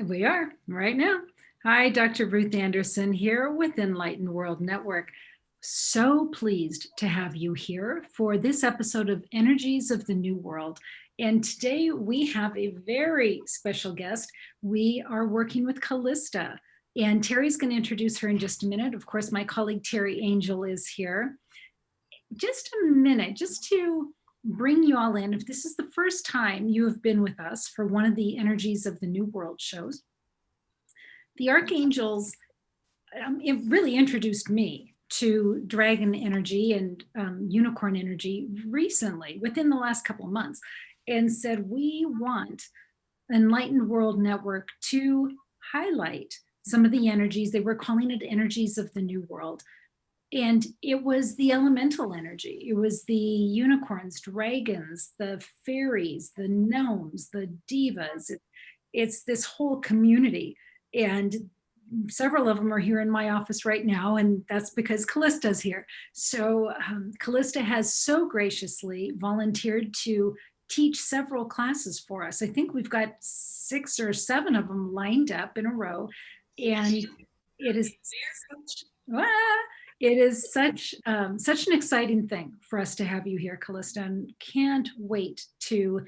We are right now. Hi, Dr. Ruth Anderson here with Enlightened World Network. So pleased to have you here for this episode of Energies of the New World. And today we have a very special guest. We are working with Calista, and Terry's going to introduce her in just a minute. Of course, my colleague Terry Angel is here. Just a minute, just to bring you all in. If this is the first time you have been with us for one of the Energies of the New World shows, the Archangels, it really introduced me to dragon energy and unicorn energy recently, within the last couple of months, and said, we want Enlightened World Network to highlight some of the energies. They were calling it energies of the new world. And it was the elemental energy. It was the unicorns, dragons, the fairies, the gnomes, the divas. It's this whole community. And several of them are here in my office right now, and that's because Callista's here. So Calista has so graciously volunteered to teach several classes for us. I think we've got 6 or 7 of them lined up in a row. And it is such, it is such an exciting thing for us to have you here, Calista, and can't wait to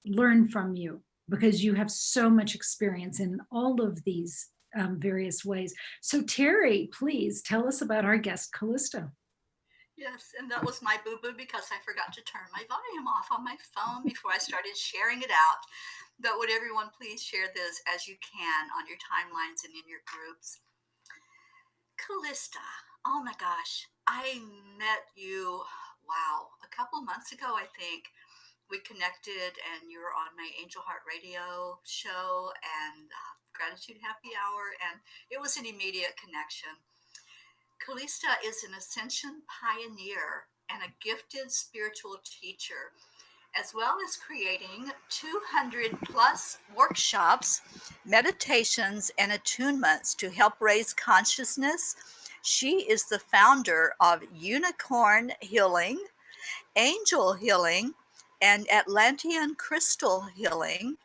learn from you because you have so much experience in all of these various ways. So Terry, please tell us about our guest, Calista. Yes, and that was my boo-boo because I forgot to turn my volume off on my phone before I started sharing it out. But would everyone please share this as you can on your timelines and in your groups? Calista, oh my gosh, I met you, wow, a couple months ago, I think. We connected and you were on my Angel Heart Radio show and Gratitude Happy Hour, and it was an immediate connection. Calista is an ascension pioneer and a gifted spiritual teacher, as well as creating 200 plus workshops, meditations, and attunements to help raise consciousness. She is the founder of Unicorn Healing, Angel Healing, and Atlantean Crystal Healing,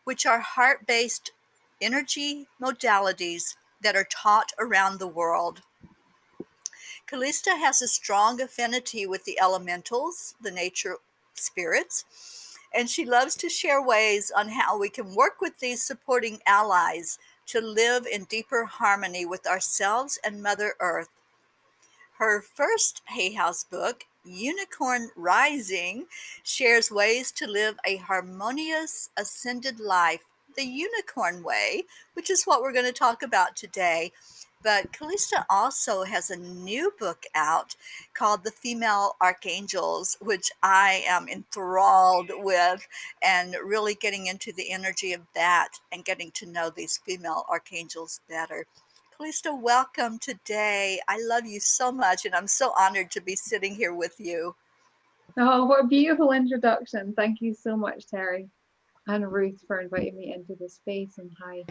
which are heart based energy modalities that are taught around the world. Calista has a strong affinity with the elementals, the nature spirits, and she loves to share ways on how we can work with these supporting allies to live in deeper harmony with ourselves and Mother Earth. Her first Hay House book, Unicorn Rising, shares ways to live a harmonious, ascended life the unicorn way, which is what we're going to talk about today. But Calista also has a new book out called The Female Archangels, which I am enthralled with and really getting into the energy of that and getting to know these female archangels better. Calista, welcome today. I love you so much, and I'm so honored to be sitting here with you. Oh, what a beautiful introduction. Thank you so much, Terry and Ruth, for inviting me into this space. And hi,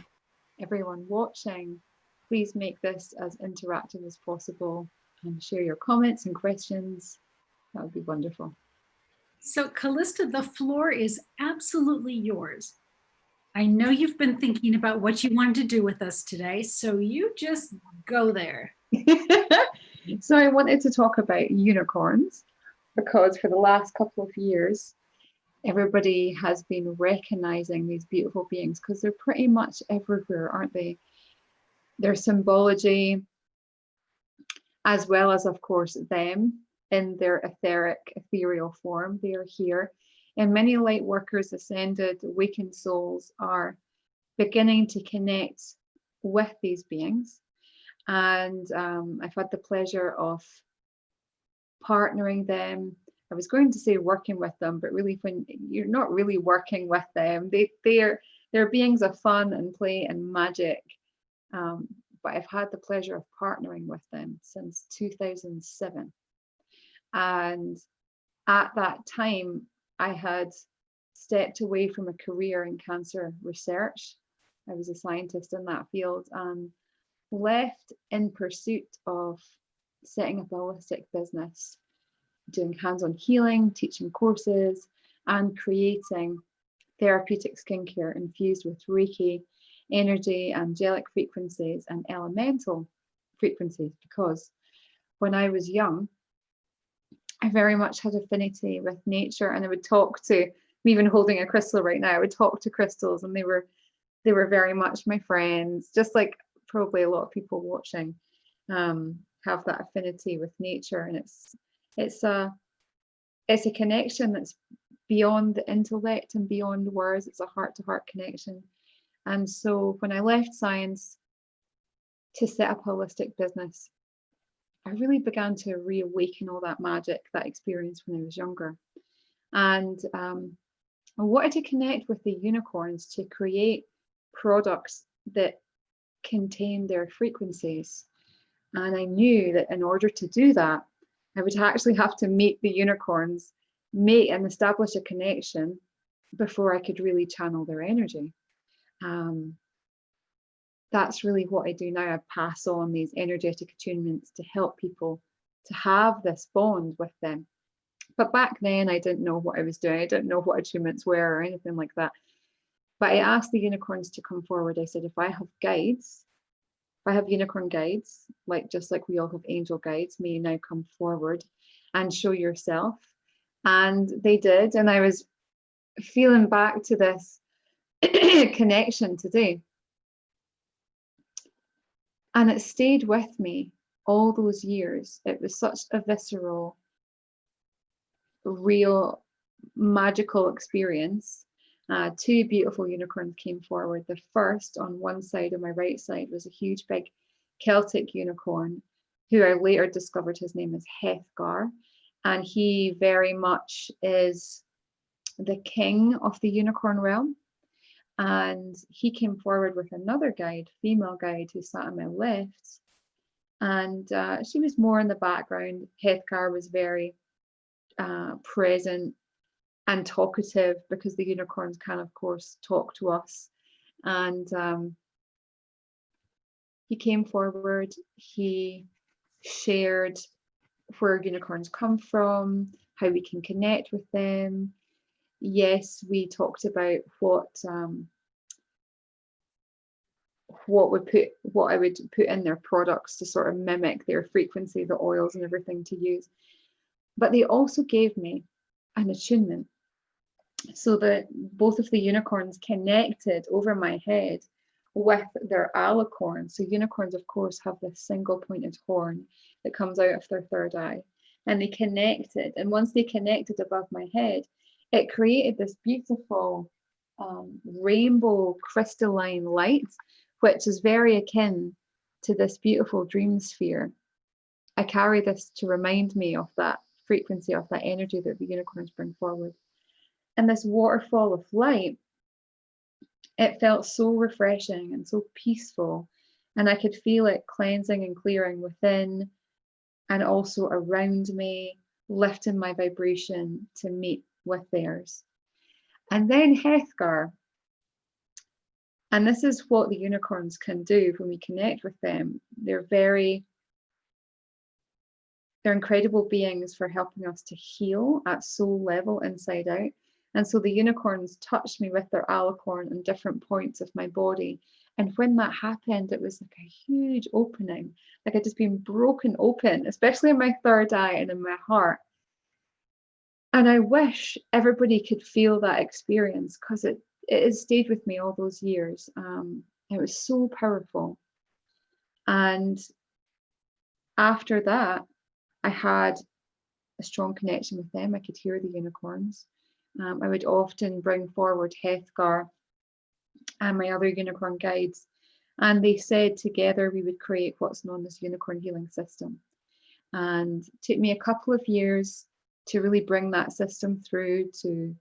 everyone watching. Please make this as interactive as possible and share your comments and questions. That would be wonderful. So Calista, the floor is absolutely yours. I know you've been thinking about what you wanted to do with us today, so you just go there. So I wanted to talk about unicorns because for the last couple of years, everybody has been recognizing these beautiful beings because they're pretty much everywhere, aren't they? Their symbology, as well as, of course, them in their etheric, ethereal form, they are here. And many light workers, ascended, awakened souls are beginning to connect with these beings. And I've had the pleasure of partnering them. I was going to say working with them, but really when you're not really working with them, they're beings of fun and play and magic. But I've had the pleasure of partnering with them since 2007. And at that time, I had stepped away from a career in cancer research. I was a scientist in that field and left in pursuit of setting up a holistic business, doing hands-on healing, teaching courses, and creating therapeutic skincare infused with Reiki energy, angelic frequencies, and elemental frequencies, because when I was young, I very much had affinity with nature, and I would talk to, I'm even holding a crystal right now, I would talk to crystals, and they were very much my friends, just like probably a lot of people watching have that affinity with nature. And it's a connection that's beyond the intellect and beyond words. It's a heart-to-heart connection. And so when I left science to set up a holistic business, I really began to reawaken all that magic, that experience when I was younger. And I wanted to connect with the unicorns to create products that contain their frequencies. And I knew that in order to do that, I would actually have to meet the unicorns, meet and establish a connection before I could really channel their energy. That's really what I do now. I pass on these energetic attunements to help people to have this bond with them. But back then, I didn't know what I was doing. I didn't know what attunements were or anything like that. But I asked the unicorns to come forward. I said, if I have guides, if I have unicorn guides, just like we all have angel guides, may you now come forward and show yourself. And they did. And I was feeling back to this connection today. And it stayed with me all those years. It was such a visceral, real, magical experience. Two beautiful unicorns came forward. The first on one side, on my right side, was a huge, big Celtic unicorn, who I later discovered his name is Hethgar. And he very much is the king of the unicorn realm. And he came forward with another guide, female guide, who sat on my left. And she was more in the background. Hethgar was very present and talkative, because the unicorns can, of course, talk to us. And he came forward, he shared where unicorns come from, how we can connect with them. Yes, we talked about what I would put in their products to sort of mimic their frequency, the oils and everything to use. But they also gave me an attunement, so that both of the unicorns connected over my head with their alicorn. So unicorns, of course, have this single pointed horn that comes out of their third eye. And they connected. And once they connected above my head, it created this beautiful rainbow crystalline light, which is very akin to this beautiful dream sphere. I carry this to remind me of that frequency, of that energy that the unicorns bring forward. And this waterfall of light, it felt so refreshing and so peaceful. And I could feel it cleansing and clearing within and also around me, lifting my vibration to meet with theirs. And then Hethgar, and this is what the unicorns can do when we connect with them. They're incredible beings for helping us to heal at soul level, inside out. And so the unicorns touched me with their alicorn on different points of my body. And when that happened, it was like a huge opening, like I'd just been broken open, especially in my third eye and in my heart. And I wish everybody could feel that experience, because it has stayed with me all those years. It was so powerful. And after that, I had a strong connection with them. I could hear the unicorns. I would often bring forward Hethgar and my other unicorn guides, and they said together we would create what's known as Unicorn Healing System. And it took me a couple of years to really bring that system through, to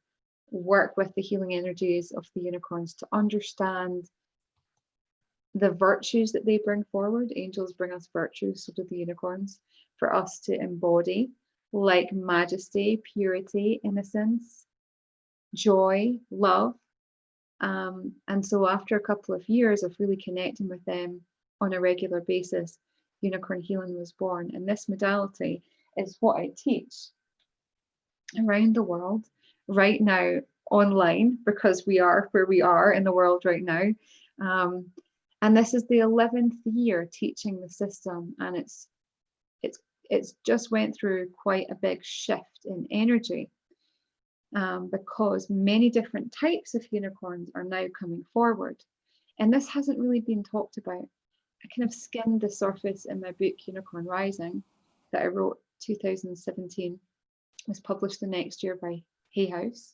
work with the healing energies of the unicorns, to understand the virtues that they bring forward. Angels bring us virtues, so do the unicorns, for us to embody, like majesty, purity, innocence, joy, love. And so after a couple of years of really connecting with them on a regular basis, unicorn healing was born. And this modality is what I teach around the world right now, online, because we are where we are in the world right now. And this is the 11th year teaching the system, and it's just went through quite a big shift in energy, because many different types of unicorns are now coming forward, and this hasn't really been talked about. I kind of skimmed the surface in my book Unicorn Rising that I wrote 2017, was published the next year by Hay House.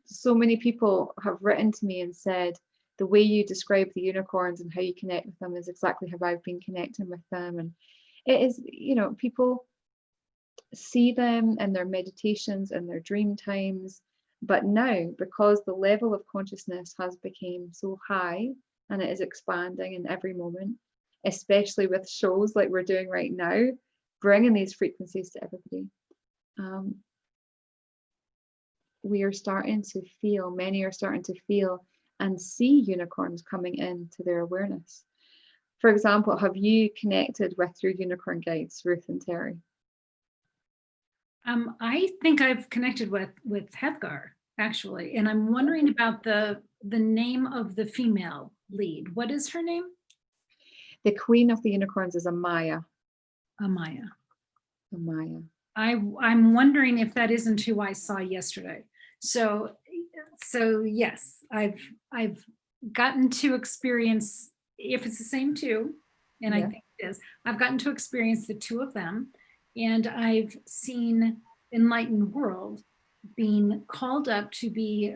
So many people have written to me and said, the way you describe the unicorns and how you connect with them is exactly how I've been connecting with them. And it is, people see them in their meditations and their dream times. But now, because the level of consciousness has become so high and it is expanding in every moment, especially with shows like we're doing right now, bringing these frequencies to everybody, we are starting to feel, many are starting to feel and see unicorns coming into their awareness. For example, have you connected with your unicorn guides, Ruth and Terry? I think I've connected with Hedgar, actually, and I'm wondering about the name of the female lead. What is her name? The queen of the unicorns is Amaya. Amaya. Amaya. I'm wondering if that isn't who I saw yesterday. So yes, I've gotten to experience, if it's the same two, and I think it is, I've gotten to experience the two of them, and I've seen Enlightened World being called up to be,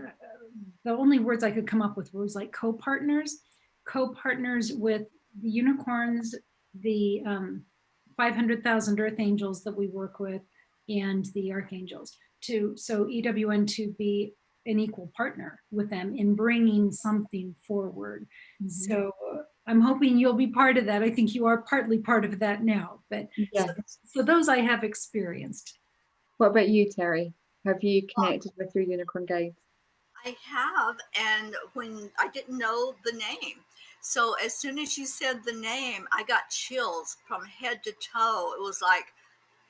the only words I could come up with was like co-partners with the unicorns, the 500,000 earth angels that we work with, and the archangels, so EWN to be an equal partner with them in bringing something forward. So I'm hoping you'll be part of that. I think you are partly part of that now, but so those I have experienced. What about you, Terry? Have you connected with your unicorn guides? I have, and when I didn't know the name. So as soon as you said the name, I got chills from head to toe. It was like,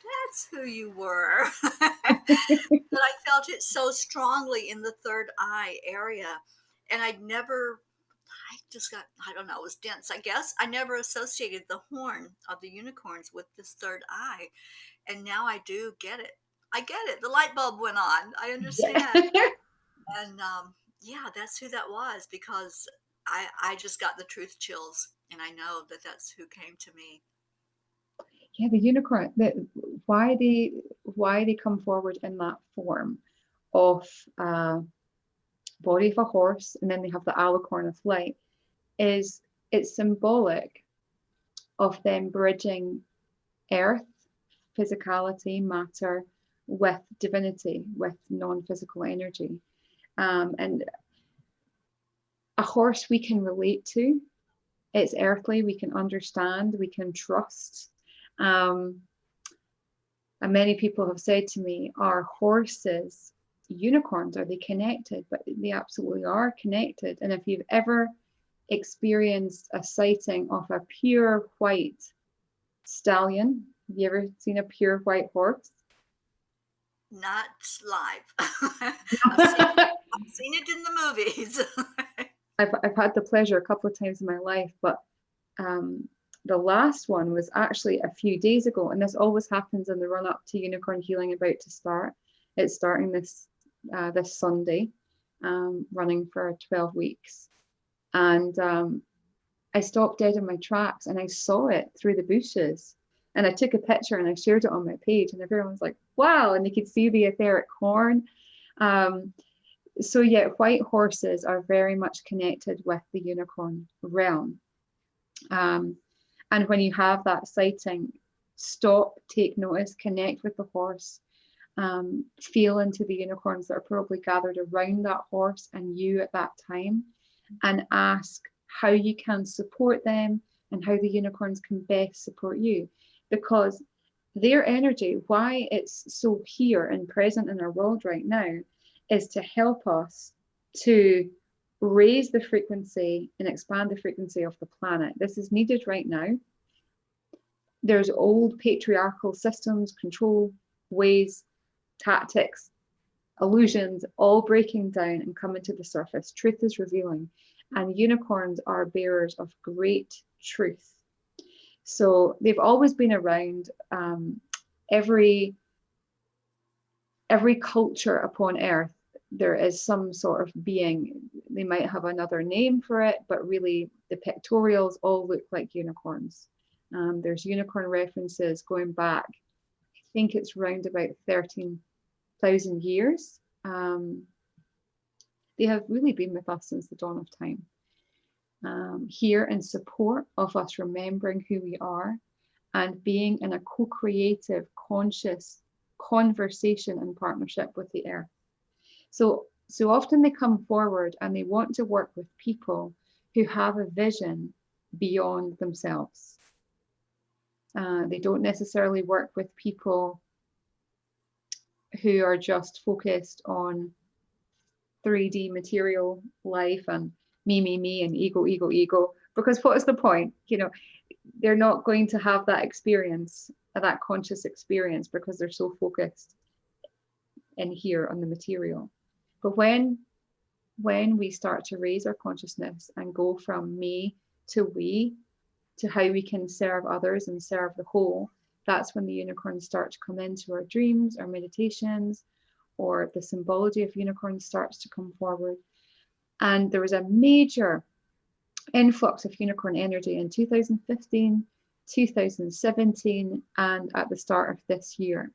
that's who you were. But I felt it so strongly in the third eye area. And I just got, I don't know, it was dense, I guess. I never associated the horn of the unicorns with this third eye. And now I do get it. I get it. The light bulb went on. I understand. And yeah, that's who that was, because I just got the truth chills, and I know that that's who came to me. Yeah, the unicorn, why they come forward in that form of body of a horse, and then they have the alicorn of light, is it's symbolic of them bridging earth, physicality, matter, with divinity, with non-physical energy. And a horse we can relate to. It's earthly, we can understand, we can trust. And many people have said to me, are horses unicorns? Are they connected? But they absolutely are connected. And if you've ever experienced a sighting of a pure white stallion, have you ever seen a pure white horse? Not live. I've seen it in the movies. I've had the pleasure a couple of times in my life, but the last one was actually a few days ago, and this always happens in the run up to Unicorn Healing about to start. It's starting this Sunday, running for 12 weeks, and I stopped dead in my tracks and I saw it through the bushes, and I took a picture and I shared it on my page, and everyone was like, wow, and they could see the etheric horn. So yeah, white horses are very much connected with the unicorn realm. And when you have that sighting, stop, take notice, connect with the horse, feel into the unicorns that are probably gathered around that horse and you at that time, and ask how you can support them and how the unicorns can best support you. Because their energy, why it's so here and present in our world right now, is to help us to raise the frequency and expand the frequency of the planet. This is needed right now. There's old patriarchal systems, control, ways, tactics illusions all breaking down and coming to the surface. Truth is revealing, and unicorns are bearers of great truth. So they've always been around. Every culture upon earth, there is some sort of being. They might have another name for it, but really the pictorials all look like unicorns. There's unicorn references going back, I think it's around about 13,000 years. They have really been with us since the dawn of time, here in support of us remembering who we are and being in a co-creative, conscious conversation and partnership with the earth. So often they come forward and they want to work with people who have a vision beyond themselves. They don't necessarily work with people who are just focused on 3D material life and me, and ego, because what is the point? You know, they're not going to have that experience, that conscious experience, because they're so focused in here on the material. But when we start to raise our consciousness and go from me to we, to how we can serve others and serve the whole, that's when the unicorns start to come into our dreams, our meditations, or the symbology of unicorns starts to come forward. And there was a major influx of unicorn energy in 2015, 2017, and at the start of this year.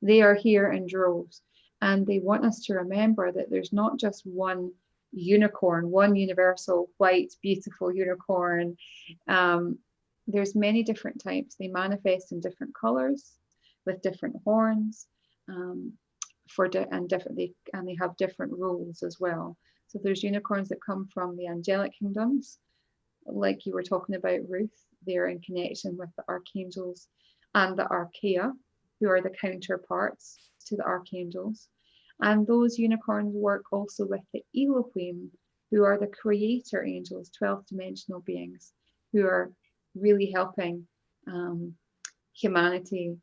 They are here in droves, and they want us to remember that there's not just one unicorn, one universal white beautiful unicorn. There's many different types. They manifest in different colors with different horns, and they have different roles as well. So there's unicorns that come from the angelic kingdoms, like you were talking about, Ruth. They're in connection with the archangels and the archaea, who are the counterparts to the archangels. And those unicorns work also with the Elohim, who are the creator angels, 12th dimensional beings, who are really helping humanity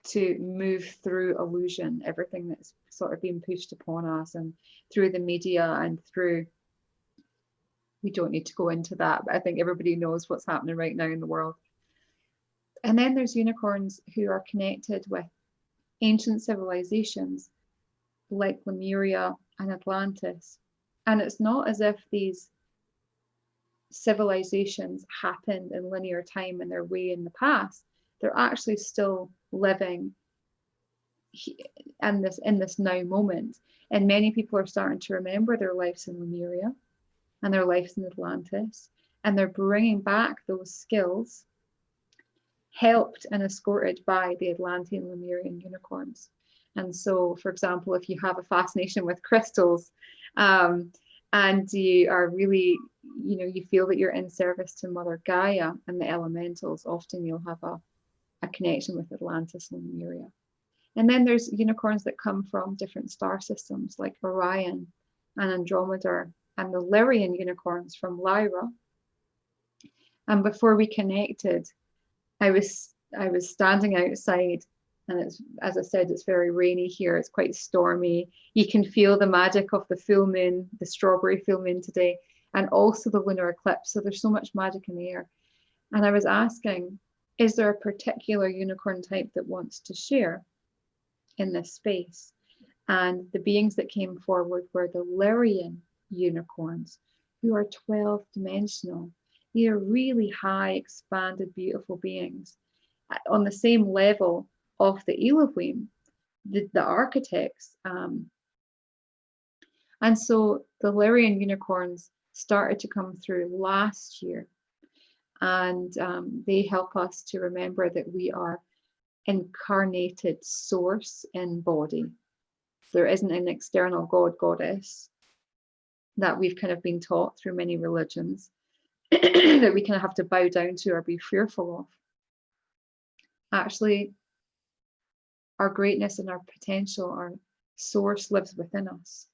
to move through illusion, everything that's sort of being pushed upon us, and through the media and through, we don't need to go into that, but I think everybody knows what's happening right now in the world. And then there's unicorns who are connected with ancient civilizations like Lemuria and Atlantis. And it's not as if these civilizations happened in linear time and they're way in the past. They're actually still living in this now moment. And many people are starting to remember their lives in Lemuria and their lives in Atlantis. And they're bringing back those skills, helped and escorted by the Atlantean Lemurian unicorns. And so, for example, if you have a fascination with crystals, and you are really, you feel that you're in service to Mother Gaia and the elementals, often you'll have a connection with Atlantis and Lemuria. And then there's unicorns that come from different star systems like Orion and Andromeda, and the Lyrian unicorns from Lyra. And before we connected, I was standing outside, and it's, as I said, it's very rainy here. It's quite stormy. You can feel the magic of the full moon, the strawberry full moon today, and also the lunar eclipse. So there's so much magic in the air. And I was asking, is there a particular unicorn type that wants to share in this space? And the beings that came forward were the Lyrian unicorns, who are 12 dimensional. They are really high, expanded, beautiful beings on the same level of the Elohim, the architects. And so the Lyrian unicorns started to come through last year, and they help us to remember that we are incarnated source in body. There isn't an external god, goddess that we've kind of been taught through many religions that we kind of have to bow down to or be fearful of. Actually, our greatness and our potential, our source lives within us.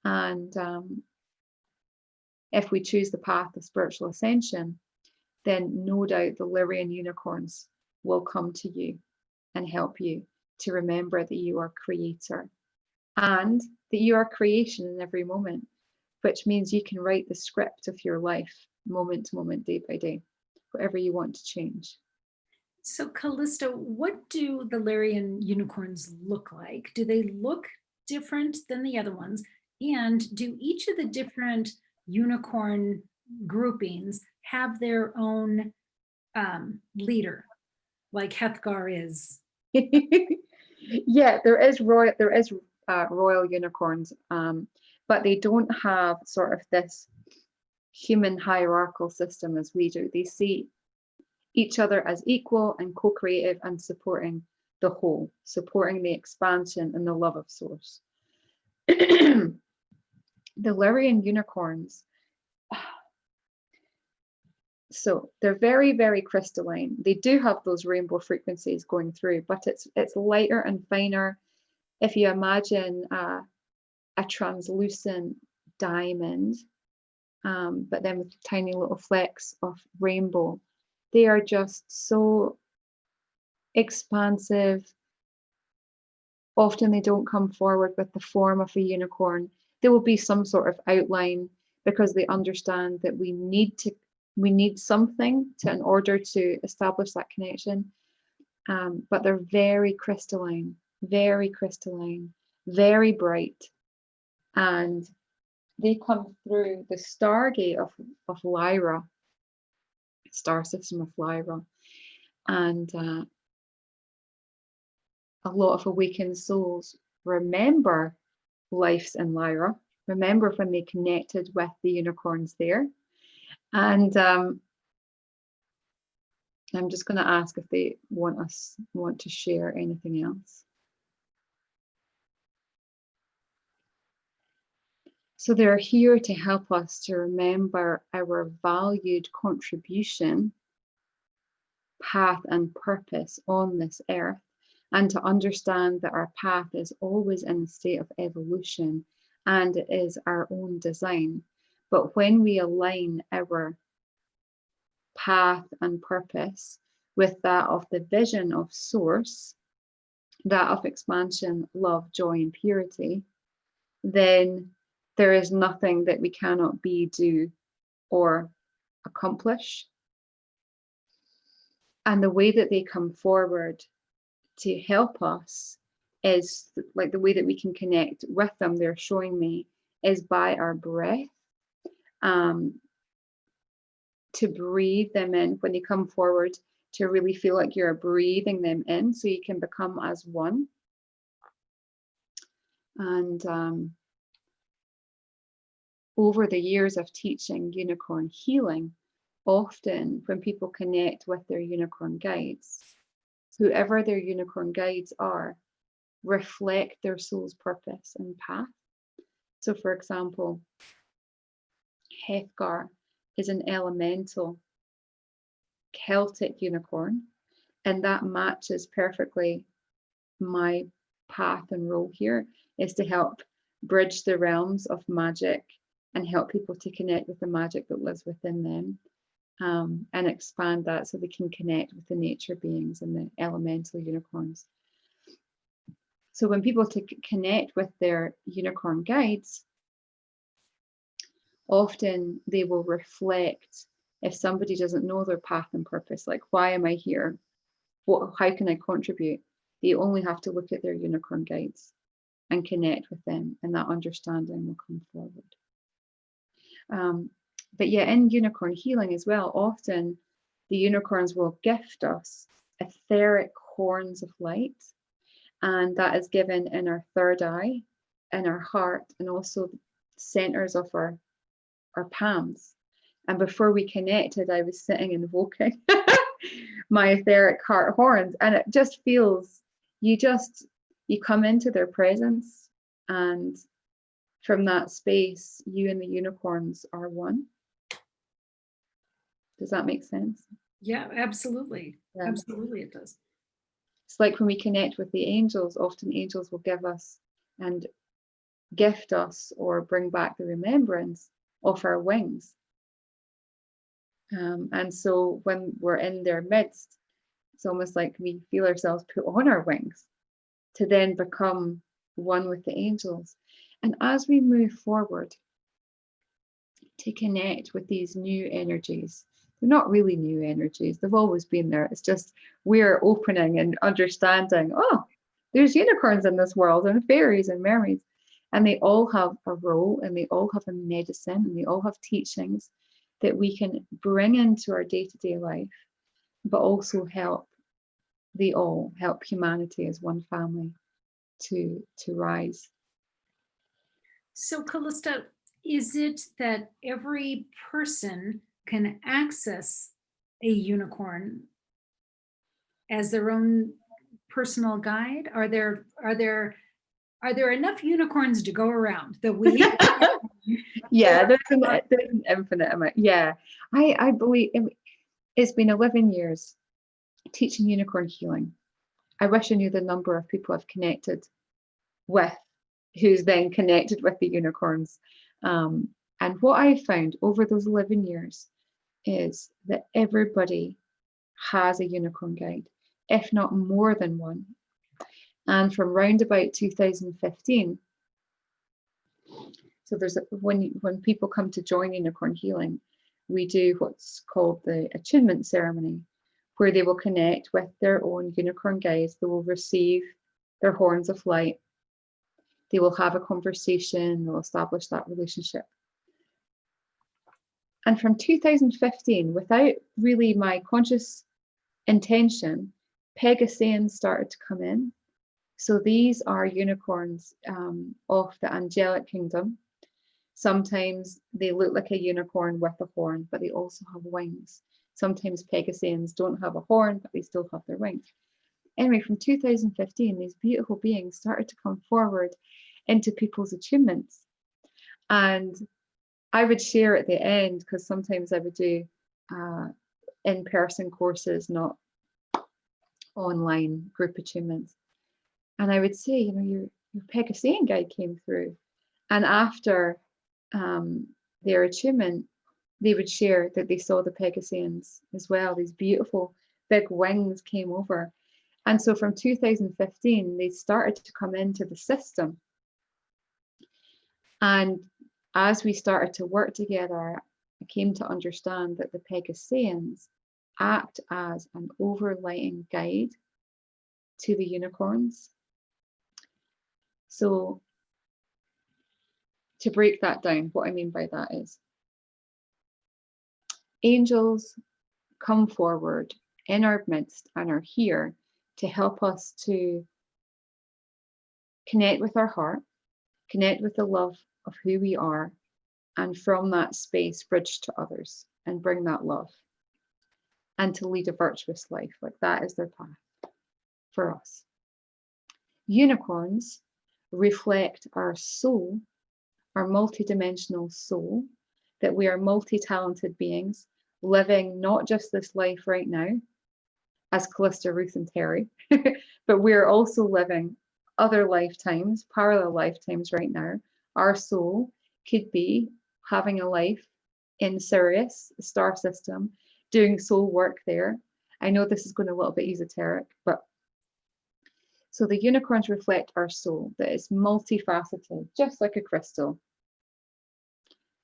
And if we choose the path of spiritual ascension, then no doubt the Lyrian unicorns will come to you and help you to remember that you are creator and that you are creation in every moment, which means you can write the script of your life moment to moment, day by day, whatever you want to change. So, Calista, what do the Lyrian unicorns look like? Do they look different than the other ones? And do each of the different unicorn groupings have their own leader, like Hethgar is? Yeah, there is royal unicorns, but they don't have sort of this human hierarchical system as we do. They see each other as equal and co-creative and supporting the whole, supporting the expansion and the love of source. The Lyrian unicorns, so they're very, very crystalline. They do have those rainbow frequencies going through, but it's lighter and finer. If you imagine a translucent diamond, but then with tiny little flecks of rainbow, they are just so expansive. Often they don't come forward with the form of a unicorn. There will be some sort of outline because they understand that we need something in order to establish that connection. But they're very crystalline, very bright. And they come through the stargate of Lyra, star system of Lyra. And a lot of awakened souls remember lives in Lyra, remember when they connected with the unicorns there. And I'm just going to ask if they want to share anything else. So they're here to help us to remember our valued contribution, path and purpose on this earth, and to understand that our path is always in a state of evolution and it is our own design. But when we align our path and purpose with that of the vision of source, that of expansion, love, joy, and purity, then there is nothing that we cannot be, do, or accomplish. And the way that they come forward to help us is like the way that we can connect with them, they're showing me, is by our breath. To breathe them in when they come forward, to really feel like you're breathing them in so you can become as one. And over the years of teaching unicorn healing, often when people connect with their unicorn guides, whoever their unicorn guides are, reflect their soul's purpose and path. So for example, Hethgar is an elemental Celtic unicorn, and that matches perfectly my path and role here, is to help bridge the realms of magic and help people to connect with the magic that lives within them, and expand that so they can connect with the nature beings and the elemental unicorns. So when people connect with their unicorn guides, often they will reflect, if somebody doesn't know their path and purpose, like, why am I here? How can I contribute? They only have to look at their unicorn guides and connect with them, and that understanding will come forward. But yeah, in unicorn healing as well, often the unicorns will gift us etheric horns of light, and that is given in our third eye, in our heart, and also centers of our palms. And before we connected, I was sitting invoking my etheric heart horns, and it just feels, you come into their presence, and from that space, you and the unicorns are one. Does that make sense? Yeah, absolutely. Yeah. Absolutely, it does. It's like when we connect with the angels, often angels will give us and gift us or bring back the remembrance of our wings. And so when we're in their midst, it's almost like we feel ourselves put on our wings to then become one with the angels. And as we move forward to connect with these new energies, they're not really new energies, they've always been there. It's just we're opening and understanding, oh, there's unicorns in this world and fairies and mermaids. And they all have a role, and they all have a medicine, and they all have teachings that we can bring into our day-to-day life, but also help humanity as one family to rise. So Calista, is it that every person can access a unicorn as their own personal guide? Are there enough unicorns to go around that we Yeah, there's an infinite amount. Yeah, I believe it's been 11 years teaching unicorn healing. I wish I knew the number of people I've connected with, who's then connected with the unicorns. And what I found over those 11 years is that everybody has a unicorn guide, if not more than one. And from round about 2015, so there's when people come to join Unicorn Healing, we do what's called the attunement ceremony, where they will connect with their own unicorn guides. They will receive their horns of light. They will have a conversation. They'll establish that relationship. And from 2015, without really my conscious intention, Pegasians started to come in. So these are unicorns of the angelic kingdom. Sometimes they look like a unicorn with a horn, but they also have wings. Sometimes Pegasians don't have a horn, but they still have their wings. Anyway, from 2015, these beautiful beings started to come forward into people's attunements. And I would share at the end, because sometimes I would do in-person courses, not online group attunements. And I would say, you know, your Pegasian guide came through. And after their attunement, they would share that they saw the Pegasians as well. These beautiful big wings came over. And so from 2015, they started to come into the system. And as we started to work together, I came to understand that the Pegasians act as an overlighting guide to the unicorns. So to break that down, what I mean by that is angels come forward in our midst and are here to help us to connect with our heart, connect with the love of who we are, and from that space bridge to others and bring that love and to lead a virtuous life. Like that is their path for us. Unicorns reflect our soul, our multidimensional soul, that we are multi-talented beings living not just this life right now as Calista, Ruth, and Terry, but we're also living other lifetimes, parallel lifetimes right now. Our soul could be having a life in Sirius, the star system, doing soul work there. I know this is going a little bit esoteric, but so the unicorns reflect our soul that is multifaceted, just like a crystal.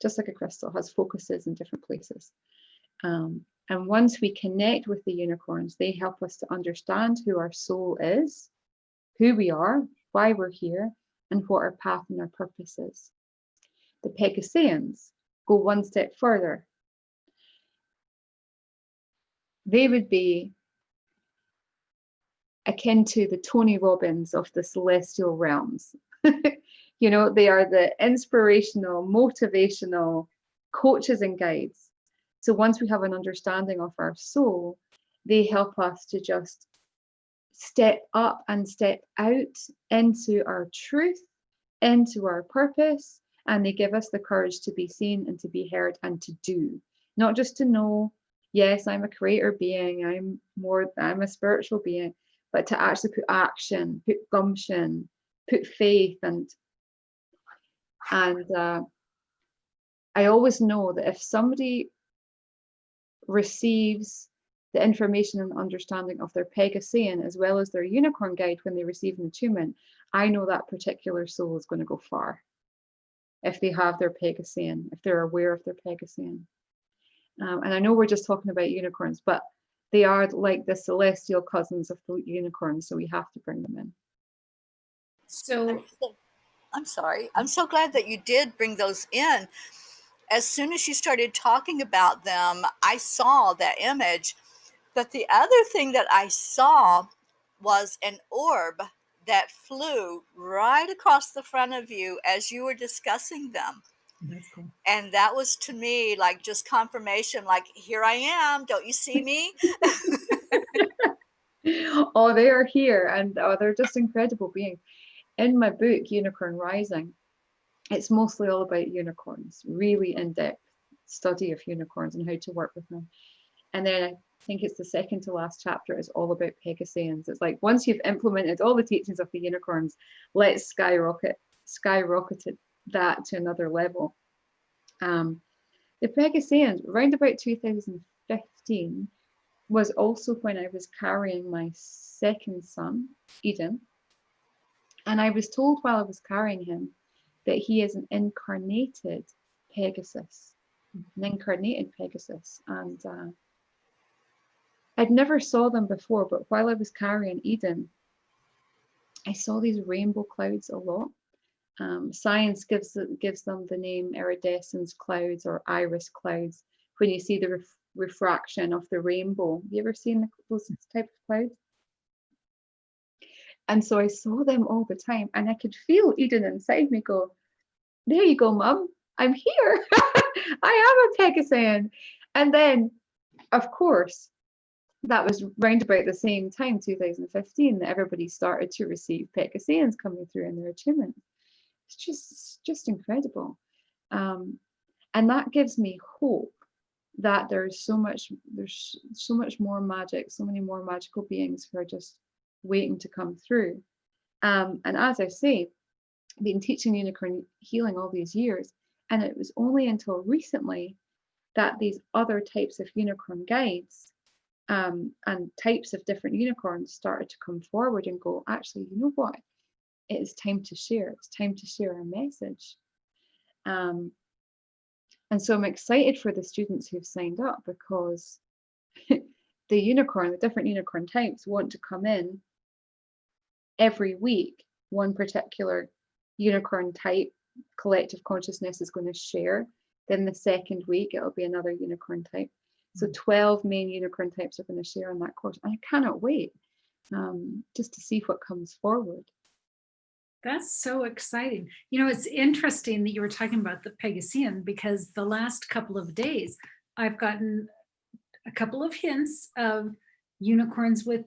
Just like a crystal, has focuses in different places. And once we connect with the unicorns, they help us to understand who our soul is, who we are, why we're here, and what our path and our purpose is. The Pegasians go one step further. They would be akin to the Tony Robbins of the celestial realms. You know, they are the inspirational, motivational coaches and guides. So once we have an understanding of our soul, they help us to just step up and step out into our truth, into our purpose, and they give us the courage to be seen and to be heard and to do, not just to know, yes, I'm a creator being, I'm a spiritual being, but to actually put action, put gumption, put faith, and I always know that if somebody receives the information and understanding of their Pegasian as well as their unicorn guide when they receive an attunement, I know that particular soul is going to go far if they have their Pegasian, if they're aware of their Pegasian. And I know we're just talking about unicorns, but they are like the celestial cousins of the unicorns, so we have to bring them in. So I'm sorry. I'm so glad that you did bring those in. As soon as you started talking about them, I saw that image. But the other thing that I saw was an orb that flew right across the front of you as you were discussing them. that's cool. And that was to me like just confirmation, like, here I am. Don't you see me? Oh, they are here, and they're just incredible beings. In my book, Unicorn Rising, it's mostly all about unicorns, really in-depth study of unicorns and how to work with them. And then I think it's the second to last chapter is all about Pegasians. It's like, once you've implemented all the teachings of the unicorns, let's skyrocket that to another level. The Pegasians, around about 2015, was also when I was carrying my second son, Eden. And I was told while I was carrying him that he is an incarnated Pegasus, an incarnated Pegasus. And I'd never saw them before, but while I was carrying Eden, I saw these rainbow clouds a lot. Science gives them the name iridescence clouds or iris clouds, when you see the refraction of the rainbow. Have you ever seen those type of clouds? And so I saw them all the time, and I could feel Eden inside me go, there you go, Mum, I'm here. I am a Pegasian. And then, of course, that was round about the same time, 2015, that everybody started to receive Pegasians coming through in their attunement. It's just incredible. And that gives me hope that there's so much more magic, so many more magical beings who are just waiting to come through. And as I say, I've been teaching unicorn healing all these years, and it was only until recently that these other types of unicorn guides and types of different unicorns started to come forward and go, actually, you know what? It is time to share. It's time to share our message. And so I'm excited for the students who've signed up, because the different unicorn types want to come in every week. One particular unicorn type collective consciousness is going to share. Then the second week, it'll be another unicorn type. So 12 main unicorn types are going to share on that course. I cannot wait just to see what comes forward. That's so exciting. You know, it's interesting that you were talking about the Pegasian, because the last couple of days, I've gotten a couple of hints of unicorns with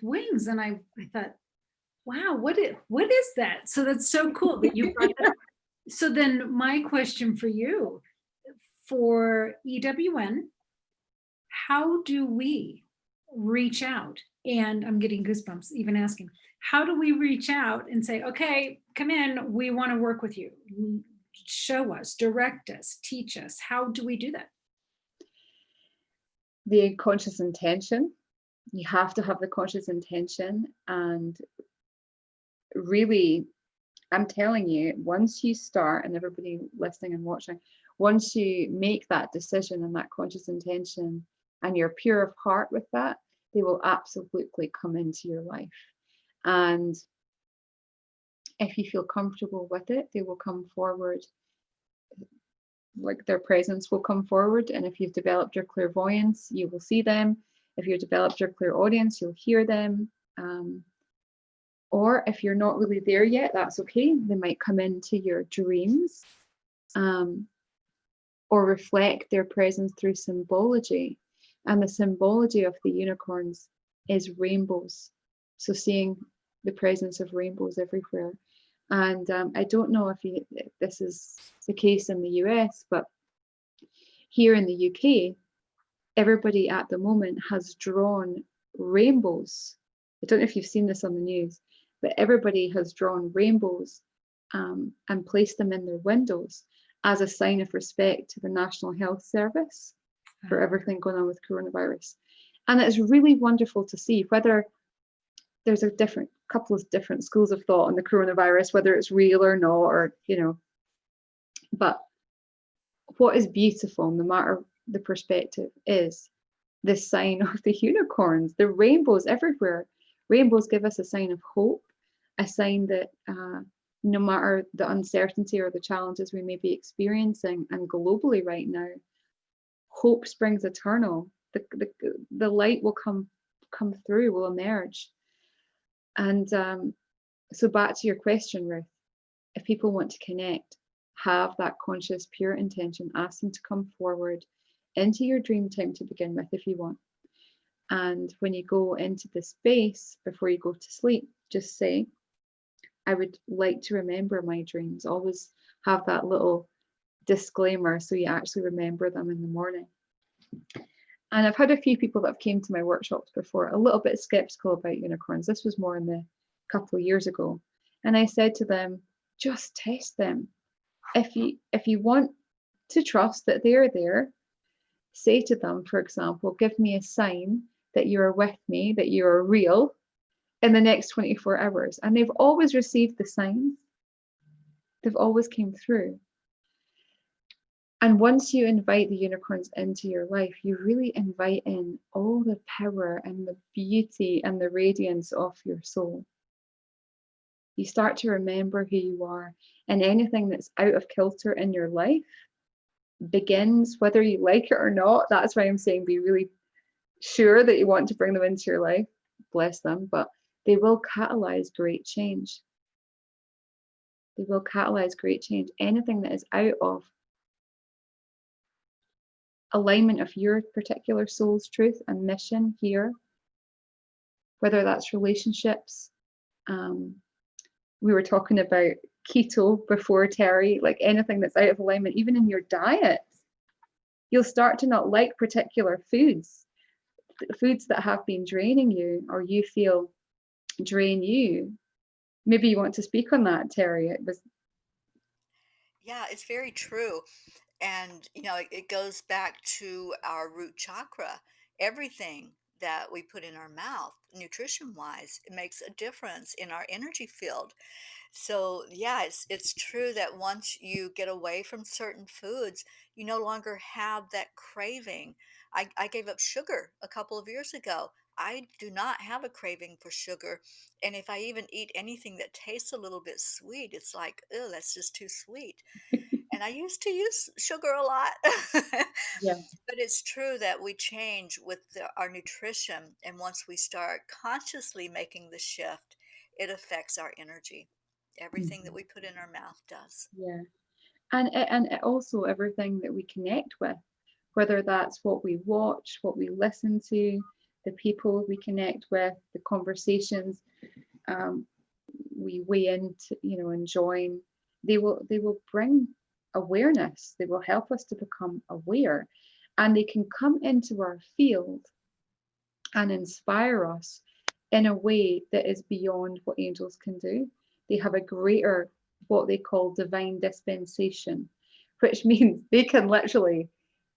wings. And I thought, wow, what is that? So that's so cool that you brought that up. So then my question for you, for EWN, how do we reach out? And I'm getting goosebumps even asking, how do we reach out and say, okay, come in, we want to work with you, show us, direct us, teach us? How do we do that? The conscious intention. You have to have the conscious intention. And really, I'm telling you, once you start, and everybody listening and watching, once you make that decision and that conscious intention, and you're pure of heart with that, they will absolutely come into your life. And if you feel comfortable with it, they will come forward. Like, their presence will come forward. And if you've developed your clairvoyance, you will see them. If you've developed your clairaudience, you'll hear them. Or if you're not really there yet, that's okay. They might come into your dreams, or reflect their presence through symbology. And the symbology of the unicorns is rainbows. So seeing the presence of rainbows everywhere. And I don't know if this is the case in the US, but here in the UK, everybody at the moment has drawn rainbows. I don't know if you've seen this on the news, but everybody has drawn rainbows and placed them in their windows as a sign of respect to the National Health Service for everything going on with coronavirus. And it's really wonderful to see, whether there's a different couple of different schools of thought on the coronavirus, whether it's real or not, or, you know, but what is beautiful, no matter the perspective, is the sign of the unicorns, the rainbows everywhere. Rainbows give us a sign of hope, a sign that no matter the uncertainty or the challenges we may be experiencing, and globally right now, hope springs eternal. The light will come through, will emerge. And so back to your question, Ruth, if people want to connect, have that conscious, pure intention, ask them to come forward into your dream time to begin with if you want. And when you go into the space before you go to sleep, just say, I would like to remember my dreams. Always have that little disclaimer so you actually remember them in the morning. And I've had a few people that have came to my workshops before, a little bit skeptical about unicorns. This was more in the couple of years ago. And I said to them, just test them. If you want to trust that they're there, say to them, for example, give me a sign that you're with me, that you're real in the next 24 hours. And they've always received the signs. They've always came through. And once you invite the unicorns into your life, you really invite in all the power and the beauty and the radiance of your soul. You start to remember who you are, and anything that's out of kilter in your life begins, whether you like it or not. That's why I'm saying be really sure that you want to bring them into your life. Bless them, but they will catalyze great change. They will catalyze great change. Anything that is out of alignment of your particular soul's truth and mission here, whether that's relationships. We were talking about keto before, Terry, like anything that's out of alignment, even in your diet, you'll start to not like particular foods that have been draining you, or you feel drain you. Maybe you want to speak on that, Terry. Yeah, it's very true. And, it goes back to our root chakra. Everything that we put in our mouth, nutrition wise, it makes a difference in our energy field. So, yeah, it's true that once you get away from certain foods, you no longer have that craving. I gave up sugar a couple of years ago. I do not have a craving for sugar. And if I even eat anything that tastes a little bit sweet, it's like, oh, that's just too sweet. And I used to use sugar a lot. Yeah. But it's true that we change with our nutrition. And once we start consciously making the shift, it affects our energy. Everything that Mhm. we put in our mouth does. Yeah. And also everything that we connect with, whether that's what we watch, what we listen to, the people we connect with, the conversations we weigh into, and join, they will bring awareness. They will help us to become aware, and they can come into our field and inspire us in a way that is beyond what angels can do. They have a greater, what they call divine dispensation, which means they can literally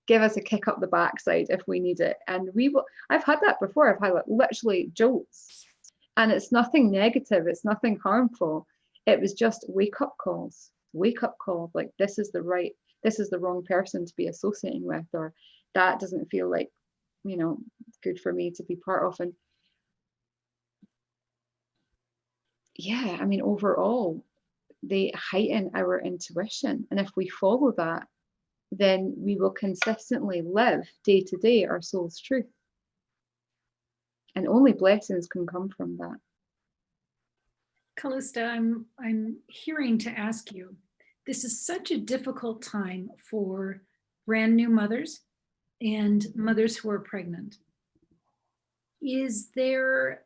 give us a kick up the backside if we need it. And I've had that before. I've had like literally jolts, and it's nothing negative. It's nothing harmful. It was just wake up calls, like this is the wrong person to be associating with, or that doesn't feel like, good for me to be part of. And yeah, I mean, overall, they heighten our intuition. And if we follow that, then we will consistently live day to day our soul's truth. And only blessings can come from that. Calista, I'm hearing to ask you, this is such a difficult time for brand new mothers and mothers who are pregnant. Is there,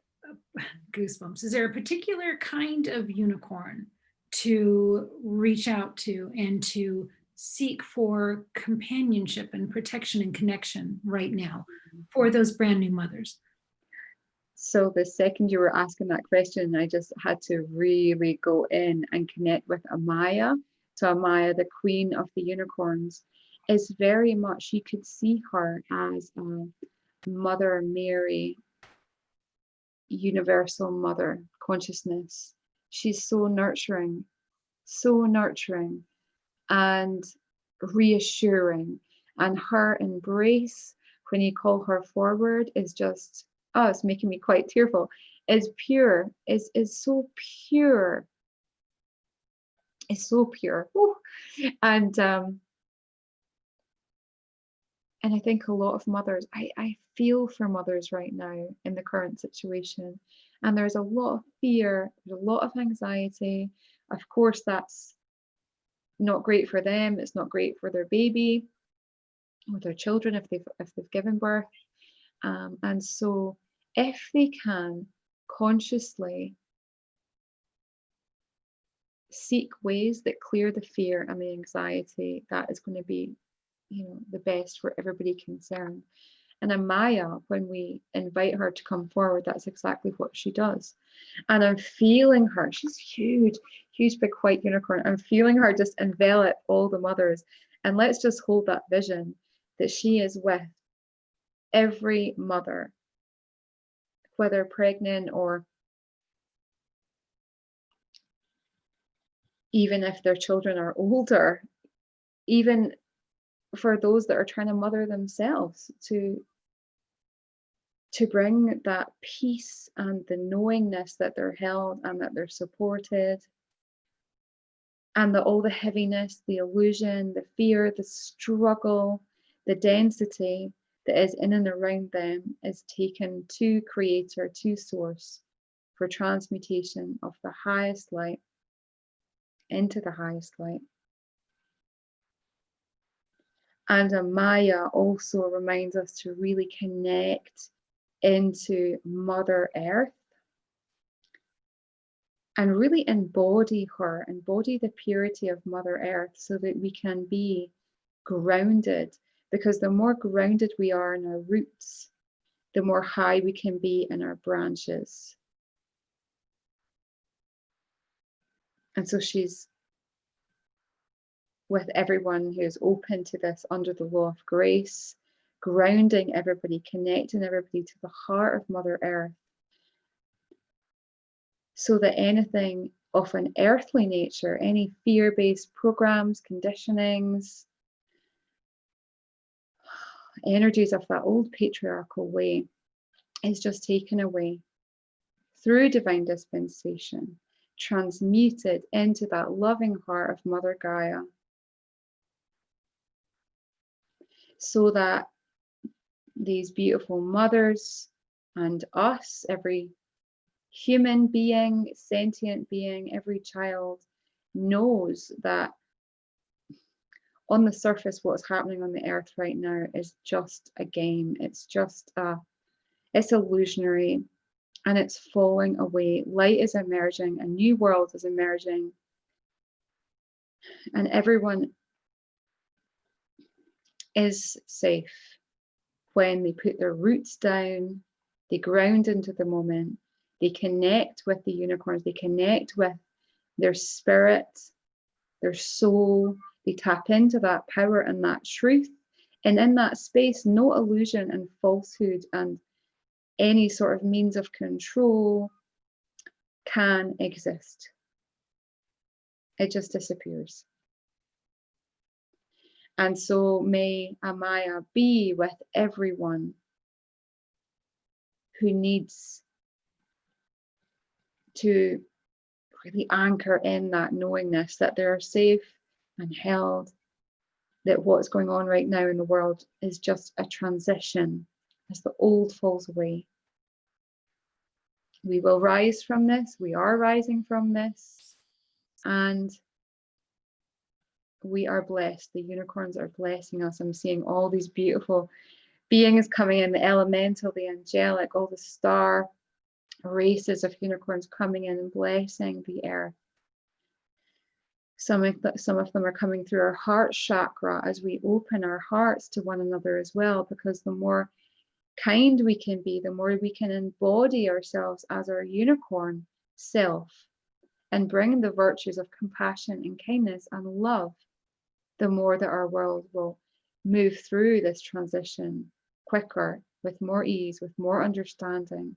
goosebumps, is there a particular kind of unicorn to reach out to and to seek for companionship and protection and connection right now for those brand new mothers? So the second you were asking that question, I just had to really go in and connect with Amaya. So Amaya, the queen of the unicorns, is very much, you could see her as a Mother Mary universal mother consciousness. She's so nurturing and reassuring. And her embrace when you call her forward is just, oh, it's making me quite tearful. Is pure, is so pure. It's so pure. Woo. And I think a lot of mothers, I feel for mothers right now in the current situation. And there's a lot of fear, there's a lot of anxiety. Of course, that's not great for them. It's not great for their baby or their children if they've given birth. And so if they can consciously seek ways that clear the fear and the anxiety, that is going to be, the best for everybody concerned. And Amaya, when we invite her to come forward, that's exactly what she does. And I'm feeling her. She's huge, huge, big white unicorn. I'm feeling her just envelop all the mothers. And let's just hold that vision that she is with every mother, whether pregnant or even if their children are older, even for those that are trying to mother themselves, to bring that peace and the knowingness that they're held and that they're supported, and that all the heaviness, the illusion, the fear, the struggle, the density that is in and around them is taken to Creator, to Source, for transmutation of the highest light into the highest light. And Amaya also reminds us to really connect into Mother Earth and really embody her, embody the purity of Mother Earth, so that we can be grounded. Because the more grounded we are in our roots, the more high we can be in our branches. And so she's with everyone who is open to this under the law of grace, grounding everybody, connecting everybody to the heart of Mother Earth, so that anything of an earthly nature, any fear-based programs, conditionings, energies of that old patriarchal way, is just taken away through divine dispensation, transmuted into that loving heart of Mother Gaia, so that these beautiful mothers and us, every human being, sentient being, every child, knows that on the surface what's happening on the earth right now is just a game. It's just it's illusionary, and it's falling away. Light is emerging, a new world is emerging, and everyone is safe when they put their roots down, they ground into the moment, they connect with the unicorns, they connect with their spirit, their soul, they tap into that power and that truth. And in that space, no illusion and falsehood and any sort of means of control can exist. It just disappears. And so may Amaya be with everyone who needs to really anchor in that knowingness that they're safe and held, that what's going on right now in the world is just a transition as the old falls away. We will rise from this, we are rising from this, and we are blessed. The unicorns are blessing us. I'm seeing all these beautiful beings coming in, the elemental, the angelic, all the star races of unicorns coming in and blessing the earth. Some of them are coming through our heart chakra as we open our hearts to one another as well, because the more kind we can be, the more we can embody ourselves as our unicorn self and bring the virtues of compassion and kindness and love, the more that our world will move through this transition quicker, with more ease, with more understanding.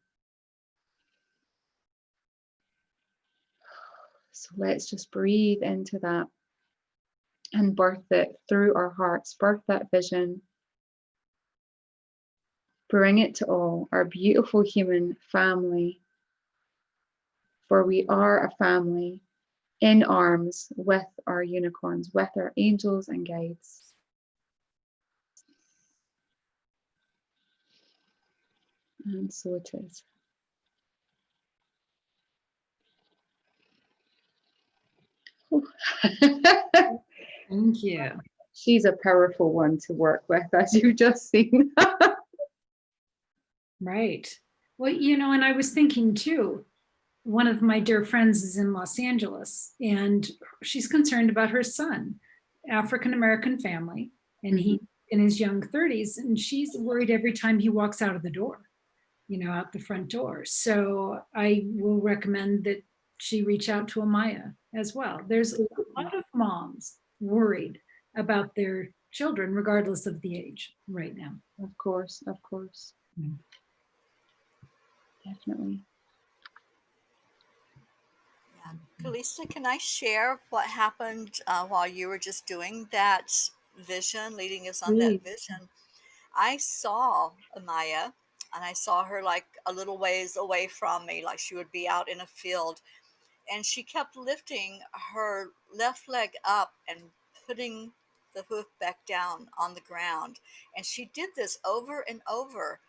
So let's just breathe into that and birth it through our hearts, birth that vision, bring it to all, our beautiful human family, for we are a family in arms with our unicorns, with our angels and guides. And so it is. Thank you. She's a powerful one to work with, as you've just seen. Right. Well, you know, and I was thinking too, one of my dear friends is in Los Angeles and she's concerned about her son, African-American family, and he in his young 30s, and she's worried every time he walks out of the door, you know, out the front door. So I will recommend that she reach out to Amaya as well. There's a lot of moms worried about their children, regardless of the age right now. Of course, of course. Mm. Definitely. Yeah. Calista, can I share what happened while you were just doing that vision, leading us on that vision? I saw Amaya, and I saw her like a little ways away from me, like she would be out in a field. And she kept lifting her left leg up and putting the hoof back down on the ground. And she did this over and over.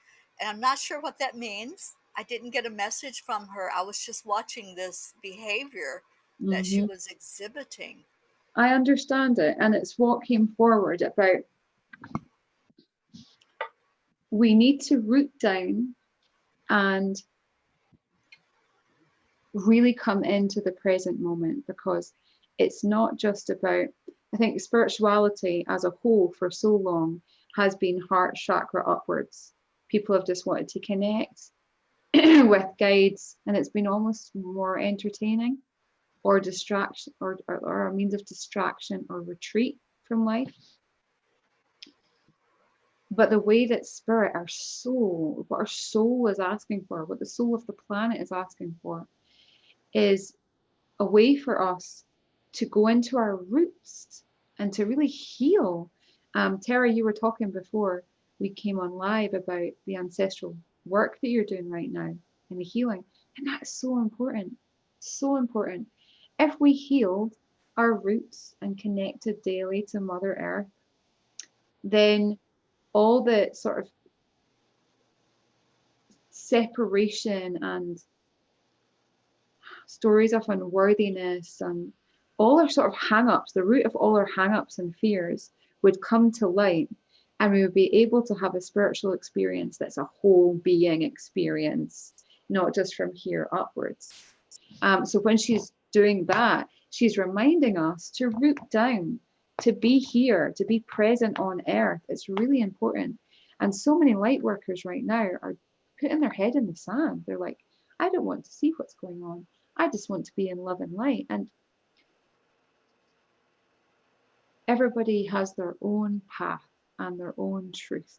And I'm not sure what that means. I didn't get a message from her. I was just watching this behavior that she was exhibiting. I understand it. And it's what came forward about we need to root down and really come into the present moment, because it's not just about, I think spirituality as a whole for so long has been heart chakra upwards. People have just wanted to connect with guides, and it's been almost more entertaining or distraction or a means of distraction or retreat from life. But the way that spirit, our soul, what our soul is asking for, what the soul of the planet is asking for, is a way for us to go into our roots and to really heal. Tara, you were talking before we came on live about the ancestral work that you're doing right now and the healing. And that's so important, so important. If we healed our roots and connected daily to Mother Earth, then all the sort of separation and stories of unworthiness and all our sort of hang-ups, the root of all our hang-ups and fears would come to light, and we would be able to have a spiritual experience that's a whole being experience, not just from here upwards. So when she's doing that, she's reminding us to root down, to be here, to be present on earth. It's really important. And so many light workers right now are putting their head in the sand. They're like, I don't want to see what's going on. I just want to be in love and light. And everybody has their own path and their own truth.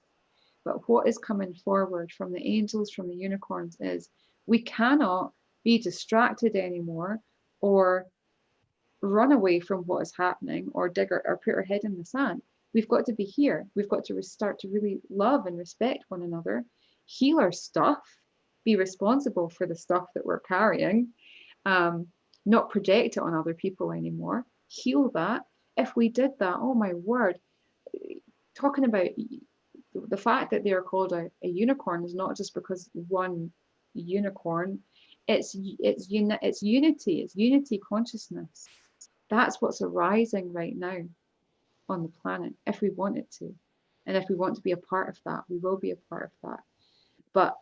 But what is coming forward from the angels, from the unicorns, is we cannot be distracted anymore or run away from what is happening or or put our head in the sand. We've got to be here. We've got to start to really love and respect one another, heal our stuff, be responsible for the stuff that we're carrying, not project it on other people anymore, heal that. If we did that, oh my word, talking about the fact that they are called a unicorn is not just because one unicorn, it's unity, it's unity consciousness. That's what's arising right now on the planet, if we want it to. And if we want to be a part of that, we will be a part of that. But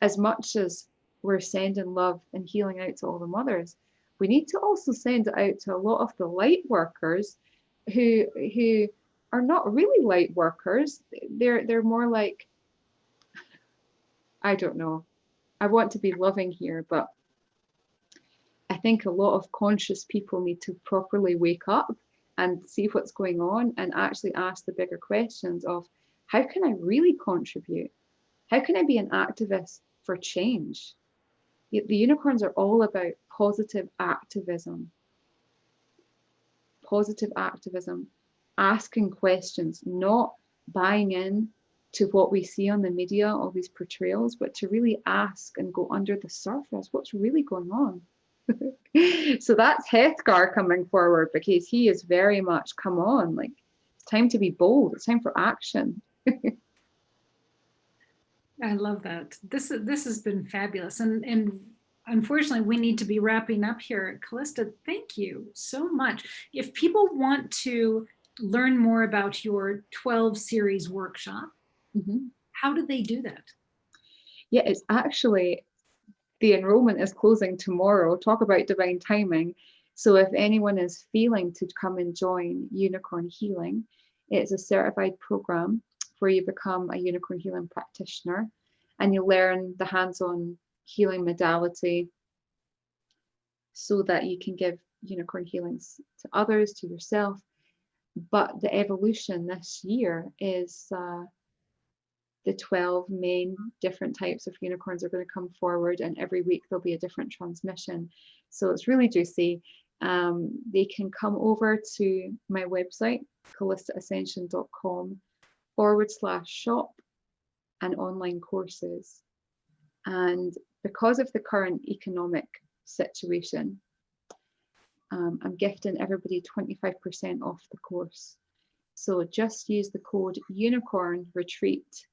as much as we're sending love and healing out to all the mothers, we need to also send it out to a lot of the light workers who are not really light workers. They're more like, I don't know. I want to be loving here, but I think a lot of conscious people need to properly wake up and see what's going on and actually ask the bigger questions of, how can I really contribute? How can I be an activist for change? The unicorns are all about positive activism. Positive activism, asking questions, not buying in to what we see on the media, all these portrayals, but to really ask and go under the surface, what's really going on? So that's Hethgar coming forward, because he is very much, come on, like, it's time to be bold, it's time for action. I love that. This has been fabulous. And unfortunately, we need to be wrapping up here. Calista, thank you so much. If people want to learn more about your 12 series workshop, how do they do that? Yeah, it's actually, the enrollment is closing tomorrow. Talk about divine timing. So if anyone is feeling to come and join Unicorn Healing, it's a certified program where you become a unicorn healing practitioner and you learn the hands-on healing modality so that you can give unicorn healings to others, to yourself. But the evolution this year is the 12 main different types of unicorns are going to come forward, and every week there'll be a different transmission. So it's really juicy. They can come over to my website, calistaascension.com/shop and online courses. And because of the current economic situation, I'm gifting everybody 25% off the course. So just use the code Unicorn Retreat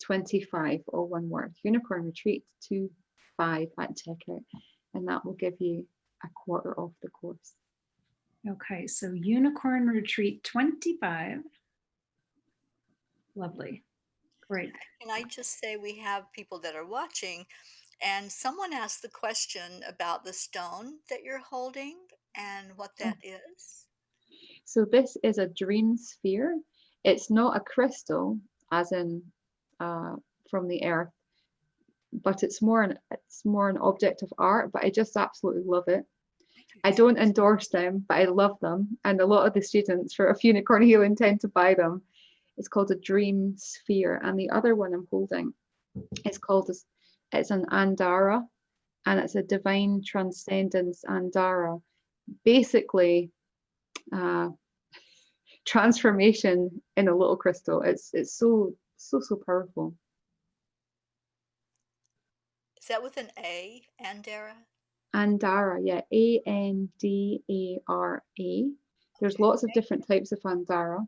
25, all one word, Unicorn Retreat 25 at checkout, and that will give you a quarter off the course. Okay, so Unicorn Retreat 25. Lovely. Great. Can I just say we have people that are watching, and someone asked the question about the stone that you're holding and what that is. So this is a dream sphere. It's not a crystal, as in from the earth, but it's more an object of art. But I just absolutely love it. I don't endorse them, but I love them, and a lot of the students for Unicorn Healing tend to buy them. It's called a dream sphere, and the other one I'm holding is called it's an Andara, and it's a divine transcendence Andara. Basically, transformation in a little crystal. It's so powerful. Is that with an A, Andara? Andara, yeah, Andara. There's lots of different types of Andara,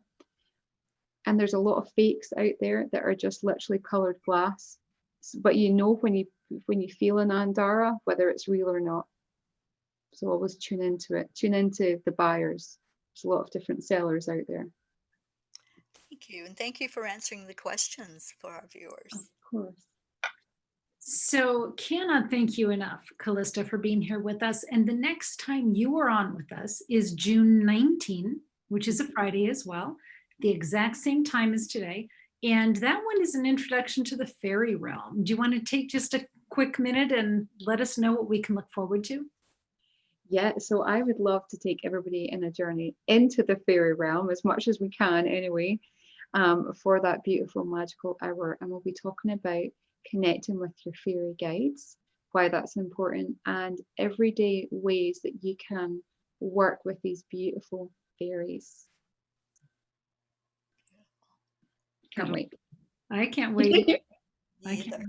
and there's a lot of fakes out there that are just literally colored glass. But you know when you feel an Andara whether it's real or not. So always tune into it. Tune into the buyers. There's a lot of different sellers out there. Thank you, and thank you for answering the questions for our viewers. Of course. So cannot thank you enough, Calista, for being here with us. And the next time you are on with us is June 19, which is a Friday as well, the exact same time as today. And that one is an introduction to the fairy realm. Do you want to take just a quick minute and let us know what we can look forward to? Yeah, so I would love to take everybody in a journey into the fairy realm as much as we can anyway, for that beautiful magical hour. And we'll be talking about connecting with your fairy guides, why that's important, and everyday ways that you can work with these beautiful fairies. Can't wait. I can't wait. Either.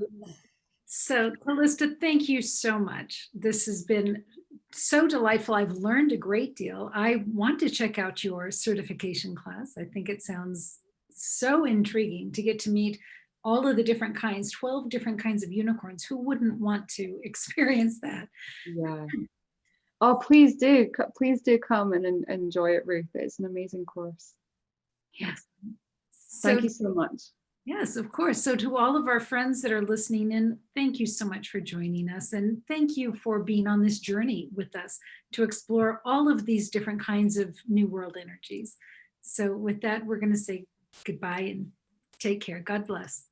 So, Calista, thank you so much. This has been so delightful. I've learned a great deal. I want to check out your certification class. I think it sounds so intriguing to get to meet all of the different kinds, 12 different kinds of unicorns. Who wouldn't want to experience that? Yeah. Oh, please do come and enjoy it, Ruth. It's an amazing course. Yes. Thank you so much. Yes, of course. So to all of our friends that are listening in, thank you so much for joining us. And thank you for being on this journey with us to explore all of these different kinds of New World energies. So with that, we're going to say goodbye and take care. God bless.